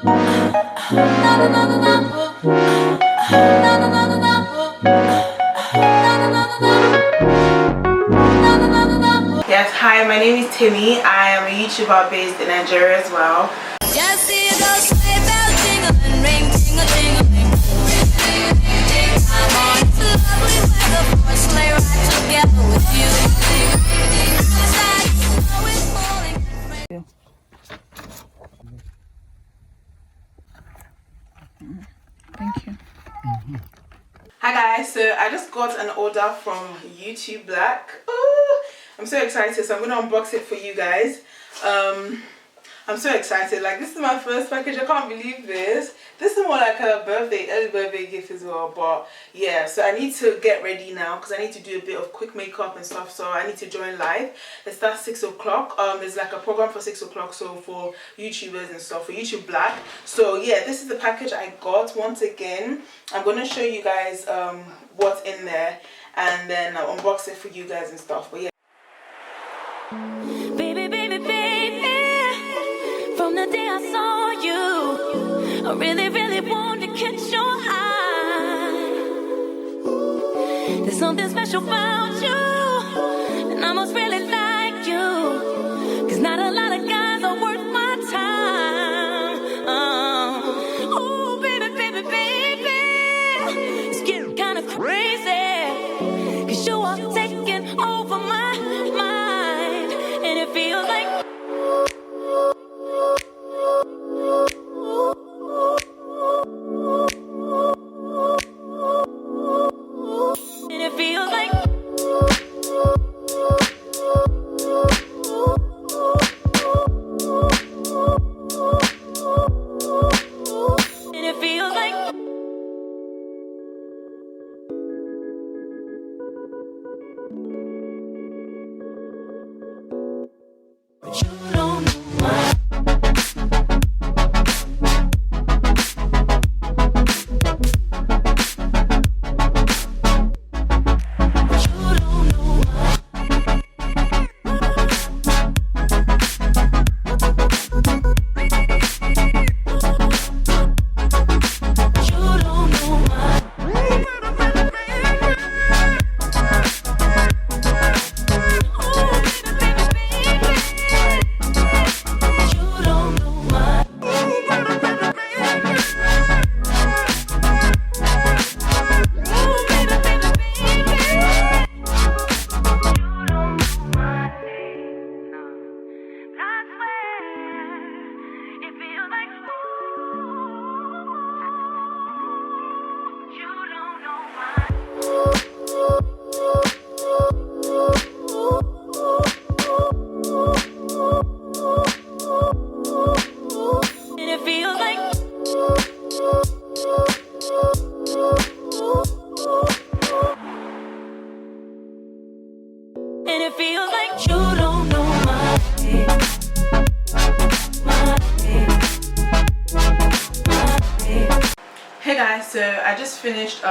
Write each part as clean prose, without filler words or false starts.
Yes, hi, my name is Timmy. I am a YouTuber based in Nigeria as well. Just see those sleigh bells jingling, ring, ting-a-ting-a-ling. I'm on this lovely weather for a sleigh ride together with you. Outside, snow is falling. Thank you. Hi guys, so I just got an order from YouTube Black. Ooh, I'm so excited, so I'm gonna unbox it for you guys. I'm so excited. Like, this is my first package. I can't believe this. This is more like a early birthday gift as well. But yeah, so I need to get ready now because I need to do a bit of quick makeup and stuff. So I need to join live. It starts 6 o'clock. It's like a program for 6 o'clock. So for YouTubers and stuff, for YouTube Black. So yeah, this is the package I got. Once again, I'm gonna show you guys what's in there, and then I'll unbox it for you guys and stuff. But yeah. Baby, baby, baby, from the day I saw you, I really, really wanted to catch your eye. There's something special about you, and I must really like you, 'cause not a lot of guys are worth my time. Oh, baby, baby, baby, it's getting kind of crazy, 'cause you are taking over my mind, and it feels like Hey guys, so I just finished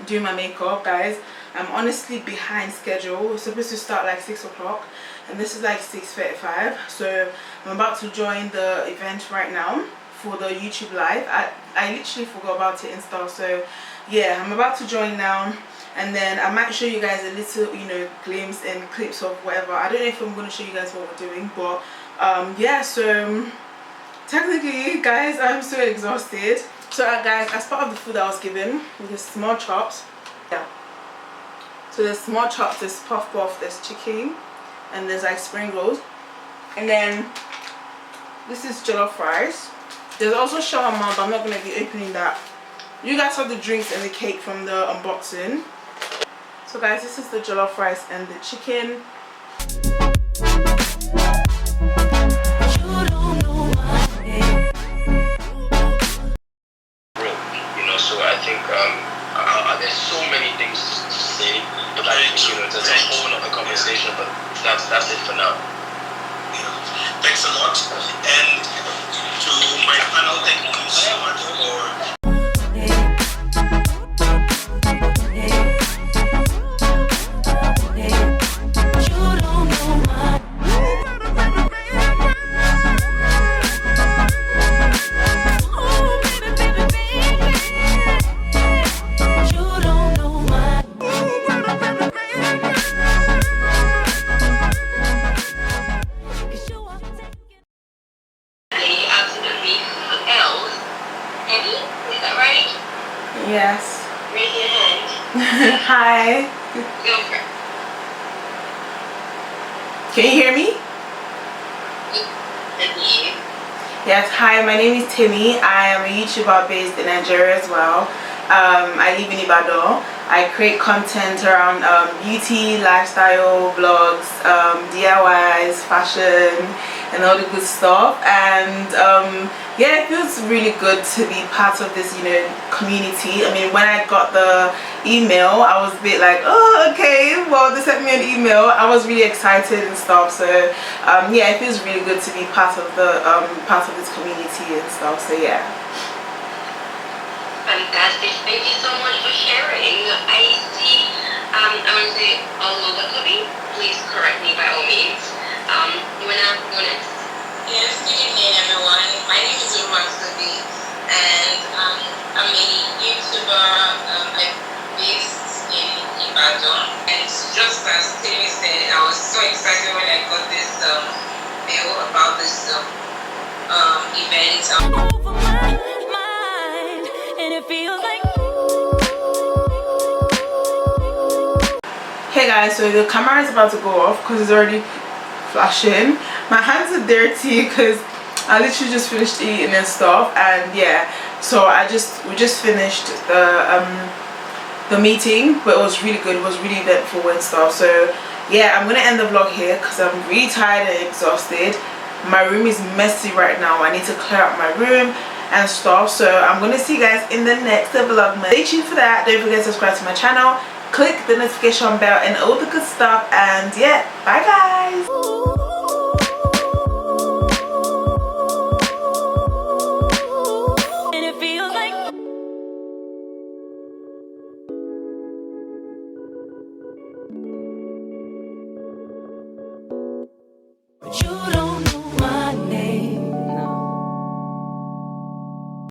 doing my makeup, guys. I'm honestly behind schedule. We're supposed to start like 6 o'clock and this is like 6:35, so I'm about to join the event right now for the YouTube live. I literally forgot about it and stuff, so yeah, I'm about to join now, and then I might show you guys a little, you know, glimpse and clips of whatever. I don't know if I'm going to show you guys what we're doing, but yeah, so technically guys, I'm so exhausted. So guys, as part of the food I was given, there's small chops. Yeah. So there's small chops, there's puff puff, there's chicken, and there's like spring rolls. And then this is jollof rice. There's also shawarma, but I'm not going to be opening that. You guys saw the drinks and the cake from the unboxing. So guys, this is the jollof rice and the chicken. So I think there's so many things to say, but I think, you know, there's a whole other conversation, but that's it for now. Thanks a lot, and to my panel, thank you so much for Yes. Raise your hand. Hi. Go for it. Can you hear me? Yes, hi, my name is Timmy. I am a YouTuber based in Nigeria as well. I live in Ibadan. I create content around beauty, lifestyle, vlogs, DIYs, fashion, and all the good stuff. And yeah, it feels really good to be part of this, community. I mean, when I got the email, I was a bit like, oh, okay, well, they sent me an email. I was really excited and stuff. So yeah, it feels really good to be part of this community and stuff. So yeah. Fantastic. Thank you so much for sharing. I see, I want to say all over Kobe. Please correct me by all means. You wanna go next? Yes, good evening everyone. My name is Grwm, and I'm a YouTuber. I'm based in Ibadan. And just as Timmy said, I was so excited when I got this mail about this event. Over my mind, and it feels like Hey guys, so the camera is about to go off because it's already flashing. My hands are dirty because I literally just finished eating and stuff, and yeah, so we just finished the meeting, but it was really good. It was really eventful and stuff. So yeah, I'm gonna end the vlog here because I'm really tired and exhausted. My room is messy right now. I need to clear out my room and stuff. So I'm gonna see you guys in the next Vlogmas. Stay tuned for that. Don't forget to subscribe to my channel, click the notification bell and all the good stuff, and yeah, bye guys.